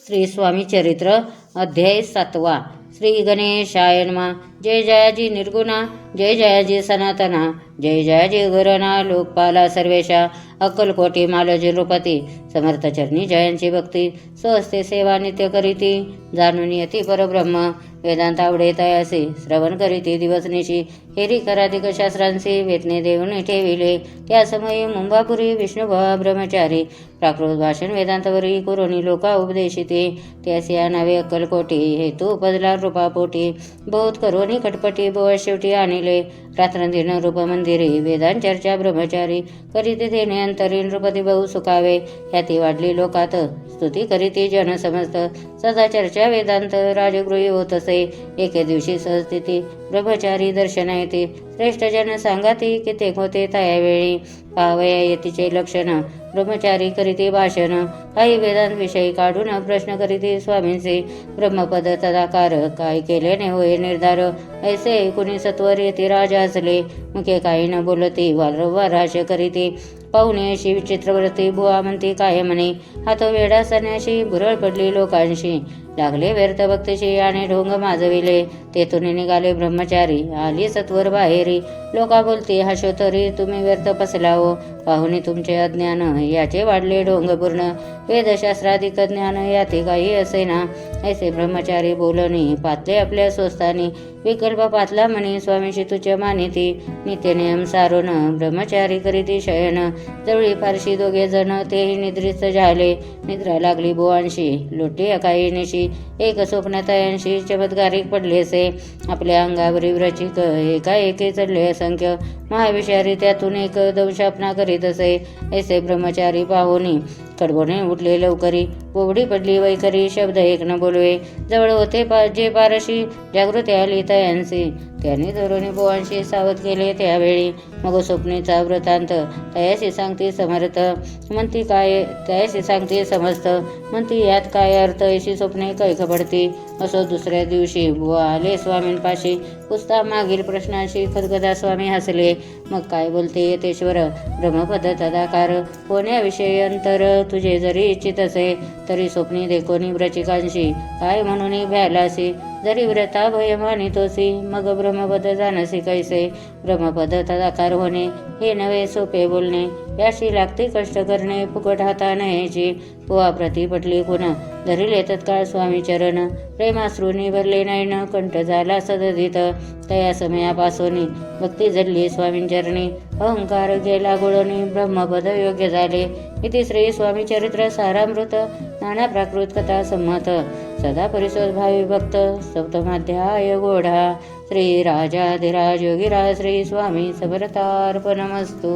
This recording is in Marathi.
श्री स्वामी चरित्र अध्याय 7. श्री गणेशाय नमः. जय जयाजी निर्गुणा, जय जयाजी सनातना, जय जयाजी गरणा लोकपाला सर्वेशा, अक्कलकोटी मालजी नृपती, समर्थ चरणी जयांची भक्ती, स्वस्ते सेवा नित्य करीती, जाणून येती परब्रह्म, वेदांत आवडे तयासी, श्रवण करीती दिवसनिशी, हेरी कराधिक शास्त्रांशी, वेतने देऊन ठेविले, त्या समयी मुंबापुरी विष्णुभवा ब्रह्मचारी, प्राकृत भाषण वेदांतवरी कुरोनी लोका उपदेशिते, त्यासी नावे अक्कलकोटी, हेतू पदला रूपापोटी, बहुत करोनी खटपटी बोळ शेवटी आणले, रात्रंदिन रूप मंदिरी, वेदांत चर्चा ब्रह्मचारी, करीते तेने अंतरी नृपती बहु सुखावे, ह्याती वाढली लोकात, स्तुती करीती जन समस्त, सदा चर्चा वेदांत राजगृही होत असे, एके दिवशी सहस्थिती ब्रह्मचारी दर्शन येते, श्रेष्ठ जन सांगाती किती होते तयावेळी, पाहावया येतीचे लक्षण, ब्रह्मचारी करीती भाषण, काही वेदांविषयी काढून प्रश्न करीती स्वामींचे, ब्रह्मपद तदाकार काय केल्याने होय निर्धार, ऐसे कुणी सत्वर येती राजा असले, मुखे काही न बोलती वारंवार करीती, पाहुणे अशी विचित्रवृत्ती बुवा म्हणती काय म्हणे, हात वेडा सण्याशी भुरळ पडली लोकांशी, लागले व्यर्थ भक्तीशी आणि ढोंग माजविले, तेथून निघाले ब्रह्मचारी आली सत्वर बाहेरी, लोका बोलती हसो तरी तुम्ही व्यर्थ फसला हो, पाहुणे तुमचे अज्ञान याचे वाढले ढोंग पूर्ण, वेदशास्त्राधिक ज्ञान याते काही असे ना, ऐसे ब्रह्मचारी बोलणी पातले आपल्या स्वस्तानी, विकल्प पातला म्हणे स्वामीशी तुझ्या मानिती, नित्यनियम सारोन ब्रह्मचारी करीती शयन, जवळी फारशी दोघे जण तेही निद्रिस्त झाले, निद्रा लागली बुवांशी, लोटी काही निशी, एक स्वप्न तयांशी चमत्कारिक पडलेसे, आपल्या अंगावरी व्रचिक एकाएकी चढले असंख्य, महाविषारी त्यातून एक दंशापना करीत असे, ऐसे ब्रह्मचारी पाहुनी कडबोने उठले लवकरी, बोबडी पडली वैखरी, शब्द एक न बोलवे, जवळ होते जे पारशी, जागृती आली तयांसी, त्याने धरुणी बुवांशी सावध केले त्यावेळी, मग स्वप्नेचा वृत्तांत तयाशी सांगते समर्थ, म्हणती काय तयाशी सांगते समस्त, म्हणती यात काय अर्थ, अशी स्वप्ने कैक पडती, असो दुसऱ्या दिवशी बुवा आले स्वामींपाशी, पुसता मागील प्रश्नाशी खदगदा स्वामी हसले, मग काय बोलते येतेश्वर ब्रह्मपद तदाकार, होण्याविषयी अंतर तुझे जरी इच्छित असे, तरी स्वप्नी देखोनी व्रचिकांशी, काय म्हणून भ्यालासी, जरी व्रता भय मानितोसी, मग ब्रह्मपद जाणसी कैसे, ब्रह्मपद तदाकार होणे हे नवे सोपे बोलणे, याशी लागते कष्ट करणे फुकट हाता नयेची, पोहा प्रति पटली गुण धरिले तत्काळ स्वामी चरण, प्रेमाश्रूनी भरले नयन कंठ झाला सददित, तया समयापासून भक्ती जडली स्वामींचरणी, अहंकार गेला गुळणी ब्रह्मपद योग्य झाले, इति श्री स्वामी चरित्र सारामृत नाना प्राकृत कथा संमत, सदा परिसोद भावी भक्त, सप्तमाध्याय गोढा, श्री राजाधिराज योगीराज श्री स्वामी समर्थार्पणमस्तु.